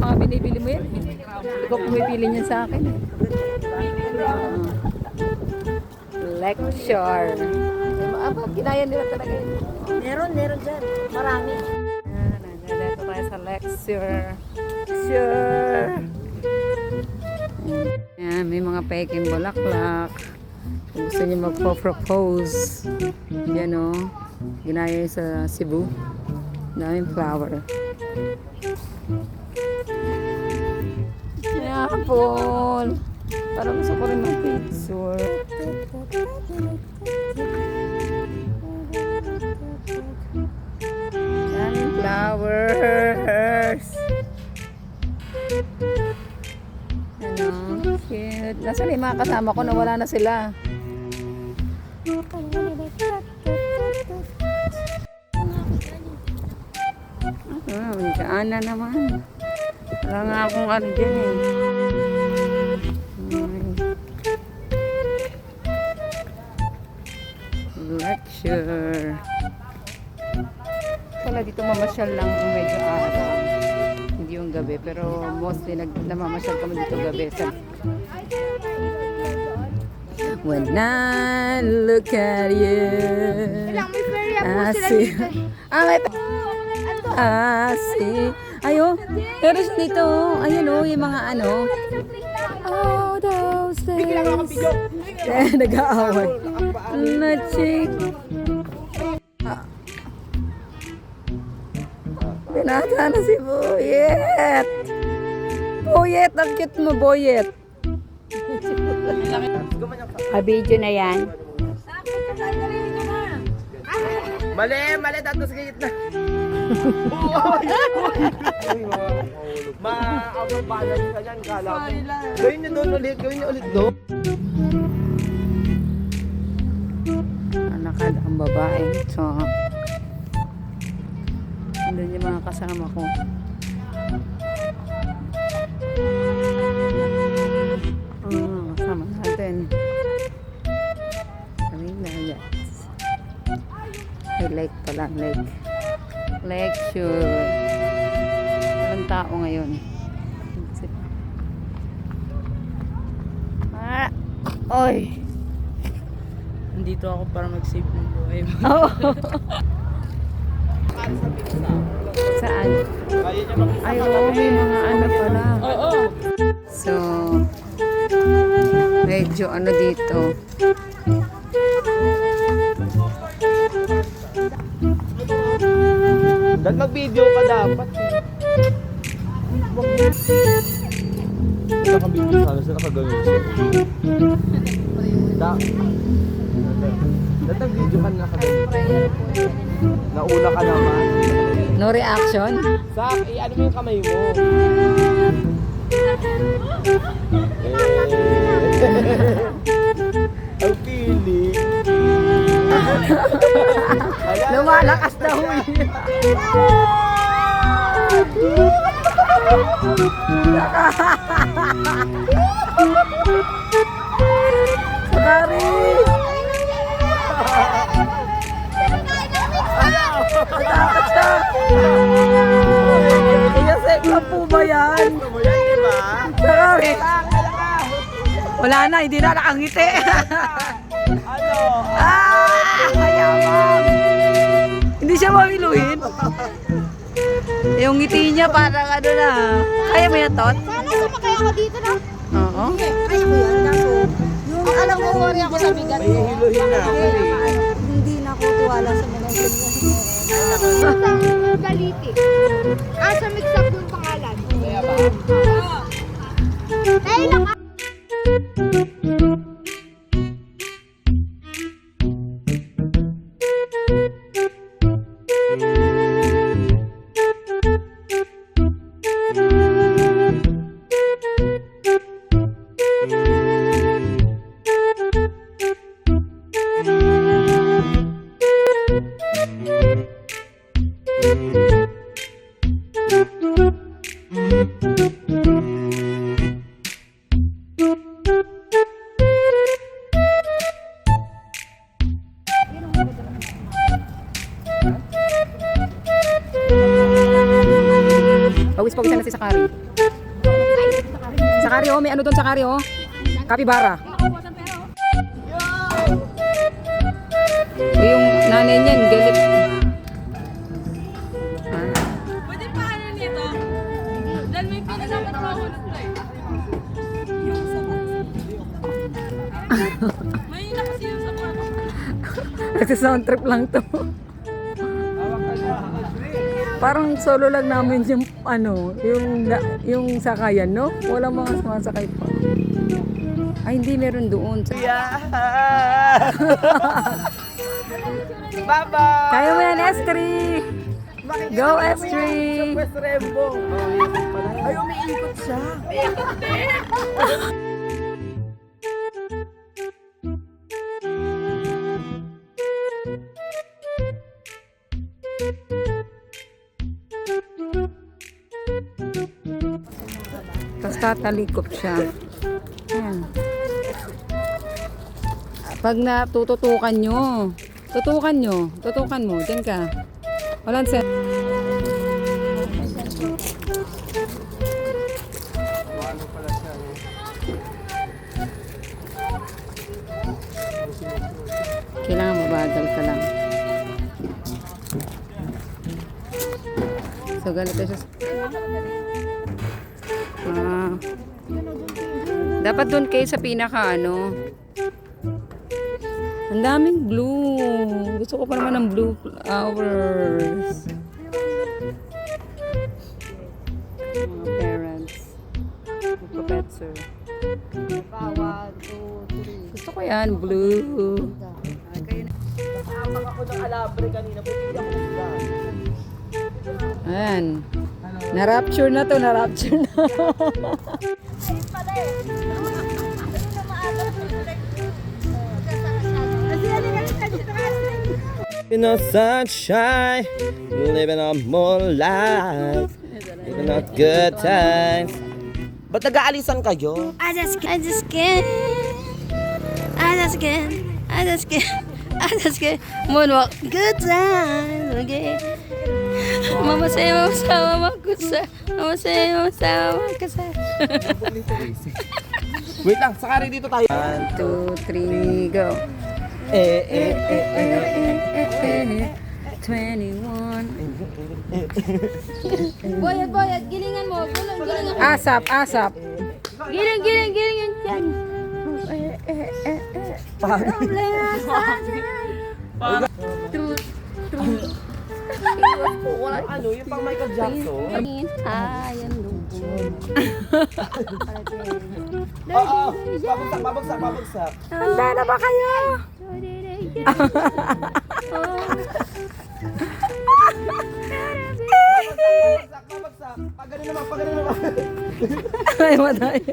mga binibili mo yan. Ikaw pumipili niyan sa akin. Lecture. Ginaya nila talaga yun. Meron dyan. Marami. Nandito tayo sa lecture. Lecture. Yan, may mga peking bulaklak. Kung gusto niyo magpo-propose. Yan o. Ginaya sa Cebu. Daming flower. Apple. Parang gusto ko rin ng picture. Daming flowers. Ano? Cute. Nasaan yung mga kasama ko? Nawala na sila. Magkaan na naman. Wala nga akong ano dyan eh. Lecture. Wala dito mamasyal lang kung medyo araw. Hindi yung gabi. Pero mostly namamasyal kami dito gabi. When I look at you, I see. See. Ayo, pero dito, ayun o, yung mga ano. Oh, those days. Nag-aaway. Nachik. Binata na si Boyet. Boyet, ang cute mo, Boyet. Video na yan. Mali, dato sa gitna. Ma-balance ka dyan, kala ko. Gawin niyo ulit doon. Nakad ang babae. So, andun yung mga kasama ko. Kasama natin. Kami na yan. May lake pala, lake. Lecture. Walang tao ngayon. Oy! Nandito ako para mag-save ng buhay mo. Oo. Saan? Ay, oo, may mga ano pala. Oo. So, medyo ano dito. Dahil mag-video ka dapat. Naka-video sana sila kagawin siya. Dahil nag-video ka na kagawin. Nauna ka naman. No reaction? Sak, ano mo yung kamay mo? Ang feeling. Lumalakas na huli. Sorry. Natakot siya. Kaya safe lang po ba yan? Sorry. Wala na, hindi na nakangiti. Mayabang. Hindi siya mawiluhin. Yung ngiti niya parang ano na. Kaya mo yan, Tot? Sana sumakay ako dito na. Oo. Kaya ko yan. Kaso, yung alam ko, worry ako sa bigat ko. Hiluhin na. Hindi na ako tiwala sa mga ganyan. Sa Galiti. Sa mix-up yung pangalan. Kaya ba? Dahil lang Pawis-pawisan na si Sakari. Sakari oh, may ano doon sakari oh. Kapibara. Yung nanay niyan, galit. Pwede pa ano nito? Dahil may pinasama ko ako nito eh. May nakasi yung sa kwarto. Kasi sound trip lang to. Parang solo lang namin yung ano, yung sakayan, no? Walang mga sumasakay pa. Ay, hindi meron doon. Yeah. Bye-bye! Kaya mo yan, S3! Go, S3! West Rembo. Ay, umiikot siya. Tapos tatalikop siya. Ayan. Pag natututukan nyo, tutukan mo, dyan ka. Walang set. Kailangan mabagal ka lang. So, ganito siya. Dapat doon kayo sa pinaka ano. Ang daming blue. Gusto ko pa naman ng blue flowers. Mga parents. Magpa-petser. Gusto ko yan, blue. Nakapag ako ng alabre kanina. Buti ako nagda. Ayan. Na-rapture na to, na-rapture na. In the sunshine, living on more life, living on good times. Ba't nag-aalisan kayo? I just can't. Moonwalk. Good time. Okay. Mama say, mama sa, mama kusa. Mama say, mama sa, mama kusa. Wait lang, sakari dito tayo. 1, 2, 3, go. 21. Boyat, gilingan mo. Gilingan. Asap, asap. Giling yan. Ano, yung pang Michael Jackson? Ayan, Oo, babagsak. Handa na ba kayo? Babagsak. Pag gano'n naman. Ay, matay.